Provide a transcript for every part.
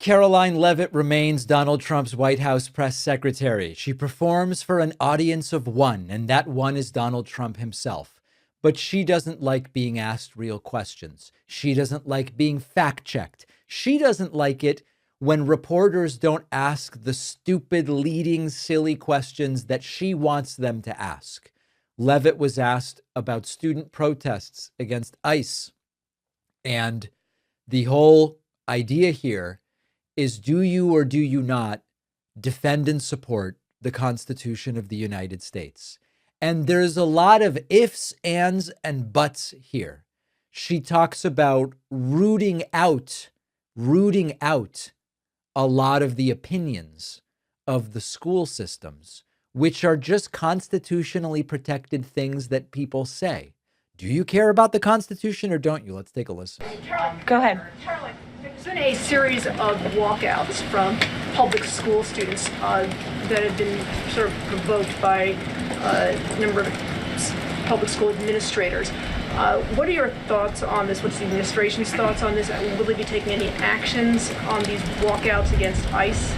Karoline Leavitt remains Donald Trump's White House press secretary. She performs for an audience of one, and that one is Donald Trump himself. But she doesn't like being asked real questions. She doesn't like being fact-checked. She doesn't like it when reporters don't ask the stupid, leading, silly questions that she wants them to ask. Leavitt was asked about student protests against ICE. And the whole idea here is, do you or do you not defend and support the Constitution of the United States? And there's a lot of ifs, ands, and buts here. She talks about rooting out a lot of the opinions of the school systems, which are just constitutionally protected things that people say. Do you care about the Constitution or don't you? Let's take a listen. Go ahead. Caroline, there's been a series of walkouts from public school students that have been sort of provoked by a number of public school administrators. What are your thoughts on this? What's the administration's thoughts on this? Will they be taking any actions on these walkouts against ICE?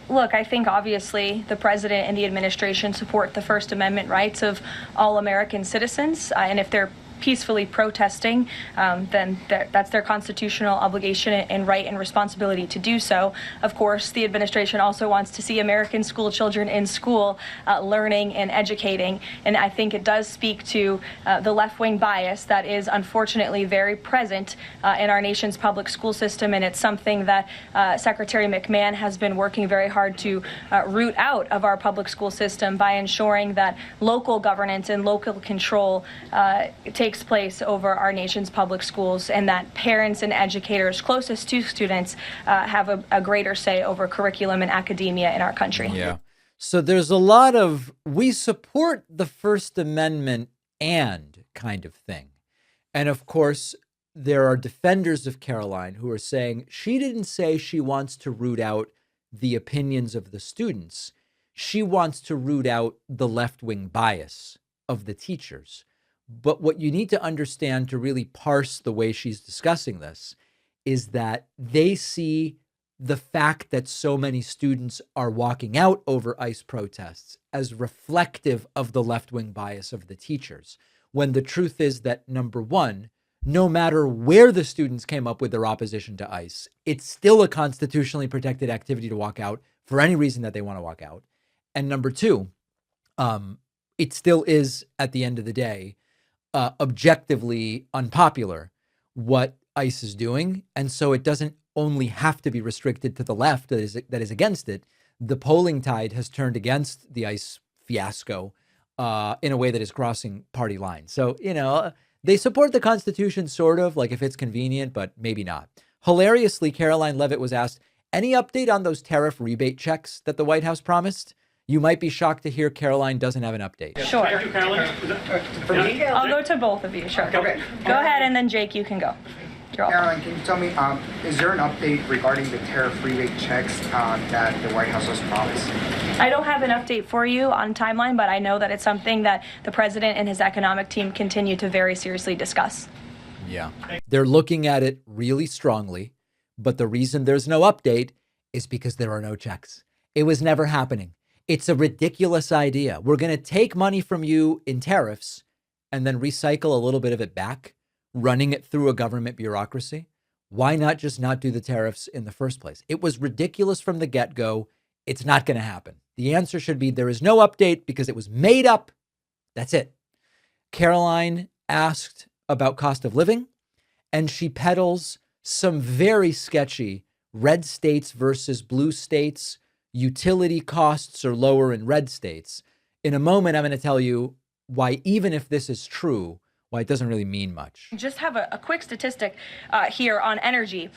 Look, I think obviously the president and the administration support the First Amendment rights of all American citizens. And if they're peacefully protesting, then that's their constitutional obligation and right and responsibility to do so. Of course, the administration also wants to see American school children in school learning and educating. And I think it does speak to the left-wing bias that is unfortunately very present in our nation's public school system. And it's something that Secretary McMahon has been working very hard to root out of our public school system by ensuring that local governance and local control takes place over our nation's public schools, and that parents and educators closest to students have a greater say over curriculum and academia in our country. Yeah. So there's a lot of, we support the First Amendment and kind of thing. And of course, there are defenders of Karoline who are saying she didn't say she wants to root out the opinions of the students. She wants to root out the left-wing bias of the teachers. But what you need to understand to really parse the way she's discussing this is that they see the fact that so many students are walking out over ICE protests as reflective of the left-wing bias of the teachers, when the truth is that, number one, no matter where the students came up with their opposition to ICE, it's still a constitutionally protected activity to walk out for any reason that they want to walk out. And number two, it still is, at the end of the day, objectively unpopular what ICE is doing. And so it doesn't only have to be restricted to the left that is against it. The polling tide has turned against the ICE fiasco in a way that is crossing party lines. So, you know, they support the Constitution, sort of, like if it's convenient, but maybe not. Hilariously, Karoline Leavitt was asked, any update on those tariff rebate checks that the White House promised? You might be shocked to hear Karoline doesn't have an update. Sure. I'll go to both of you, sure. Okay. Go ahead, and then Jake, you can go. Karoline, can you tell me, is there an update regarding the tariff rebate checks that the White House has promised? I don't have an update for you on timeline, but I know that it's something that the president and his economic team continue to very seriously discuss. Yeah. They're looking at it really strongly, but the reason there's no update is because there are no checks. It was never happening. It's a ridiculous idea. We're going to take money from you in tariffs and then recycle a little bit of it back, running it through a government bureaucracy. Why not just not do the tariffs in the first place? It was ridiculous from the get-go. It's not going to happen. The answer should be there is no update because it was made up. That's it. Karoline asked about cost of living, and she peddles some very sketchy red states versus blue states. Utility costs are lower in red states. In a moment, I'm going to tell you why, even if this is true, why it doesn't really mean much. Just have a quick statistic here on energy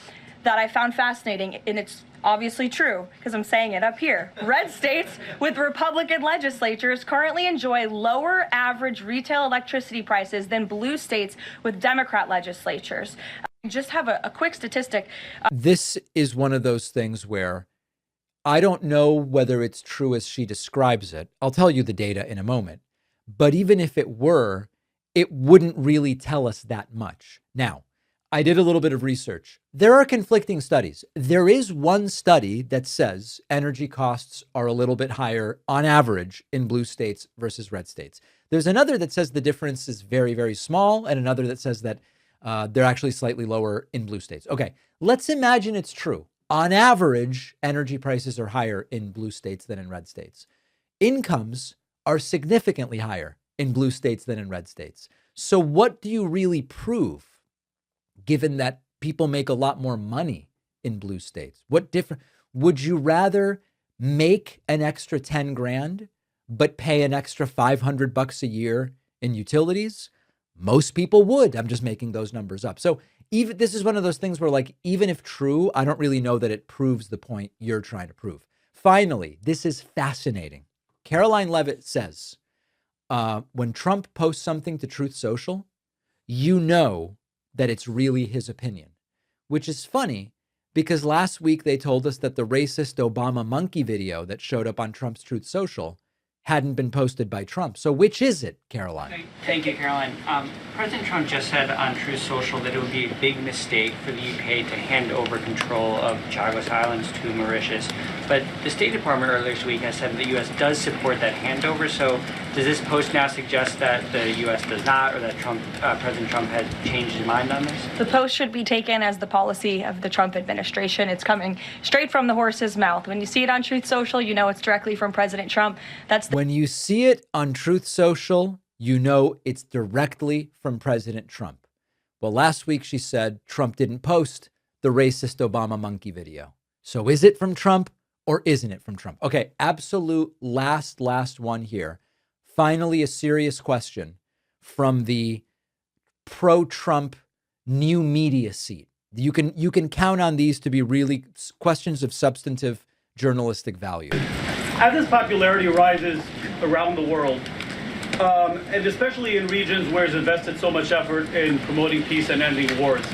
that I found fascinating, and it's obviously true because I'm saying it up here. Red states with Republican legislatures currently enjoy lower average retail electricity prices than blue states with Democrat legislatures. Just have a quick statistic. This is one of those things where I don't know whether it's true as she describes it. I'll tell you the data in a moment. But even if it were, it wouldn't really tell us that much. Now, I did a little bit of research. There are conflicting studies. There is one study that says energy costs are a little bit higher on average in blue states versus red states. There's another that says the difference is very, very small, and another that says that they're actually slightly lower in blue states. Okay, let's imagine it's true. On average, energy prices are higher in blue states than in red states. Incomes are significantly higher in blue states than in red states. So what do you really prove, given that people make a lot more money in blue states? What different would you rather make an extra 10 grand, but pay an extra $500 a year in utilities? Most people would. I'm just making those numbers up. So even this is one of those things where, like, even if true, I don't really know that it proves the point you're trying to prove. Finally, this is fascinating. Karoline Leavitt says, when Trump posts something to Truth Social, you know that it's really his opinion, which is funny because last week they told us that the racist Obama monkey video that showed up on Trump's Truth Social hadn't been posted by Trump. So which is it, Karoline? Thank you, Caroline. President Trump just said on Truth Social that it would be a big mistake for the UK to hand over control of Chagos Islands to Mauritius. But the State Department earlier this week has said that the U.S. does support that handover. So does this post now suggest that the U.S. does not, or that President Trump has changed his mind on this? The post should be taken as the policy of the Trump administration. It's coming straight from the horse's mouth. When you see it on Truth Social, you know it's directly from President Trump. When you see it on Truth Social, you know it's directly from President Trump. Well, last week she said Trump didn't post the racist Obama monkey video. So is it from Trump or isn't it from Trump? Okay, absolute last one here. Finally, a serious question from the pro-Trump new media seat. You can count on these to be really questions of substantive journalistic value. As his popularity rises around the world, and especially in regions where he's invested so much effort in promoting peace and ending wars,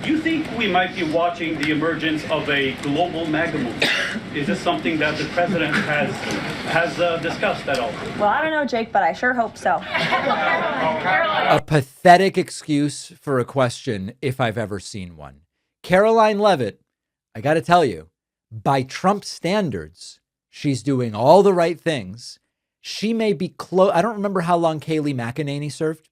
do you think we might be watching the emergence of a global MAGA movement? Is this something that the president has discussed at all? Well, I don't know, Jake, but I sure hope so. A pathetic excuse for a question if I've ever seen one. Karoline Leavitt, I got to tell you, by Trump standards, she's doing all the right things. She may be close. I don't remember how long Kayleigh McEnany served,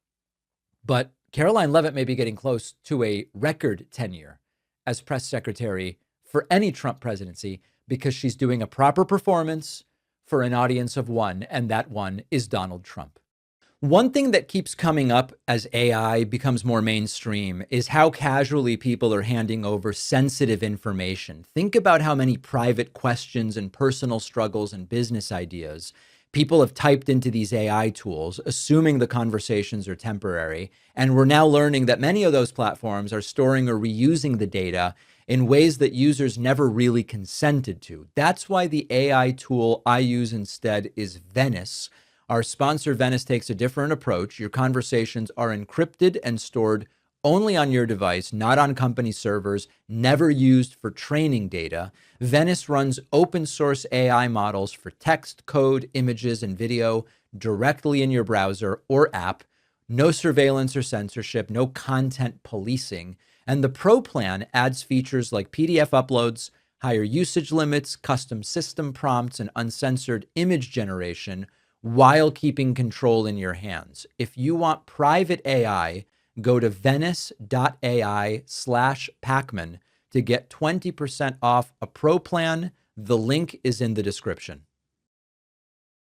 but Karoline Leavitt may be getting close to a record tenure as press secretary for any Trump presidency because she's doing a proper performance for an audience of one, and that one is Donald Trump. One thing that keeps coming up as AI becomes more mainstream is how casually people are handing over sensitive information. Think about how many private questions and personal struggles and business ideas people have typed into these AI tools, assuming the conversations are temporary. And we're now learning that many of those platforms are storing or reusing the data in ways that users never really consented to. That's why the AI tool I use instead is Venice. Our sponsor, Venice, takes a different approach. Your conversations are encrypted and stored only on your device, not on company servers, never used for training data. Venice runs open source AI models for text, code, images, and video directly in your browser or app. No surveillance or censorship, no content policing. And the Pro plan adds features like PDF uploads, higher usage limits, custom system prompts, and uncensored image generation, while keeping control in your hands. If you want private AI, go to venice.ai/Pakman to get 20% off a Pro plan. The link is in the description.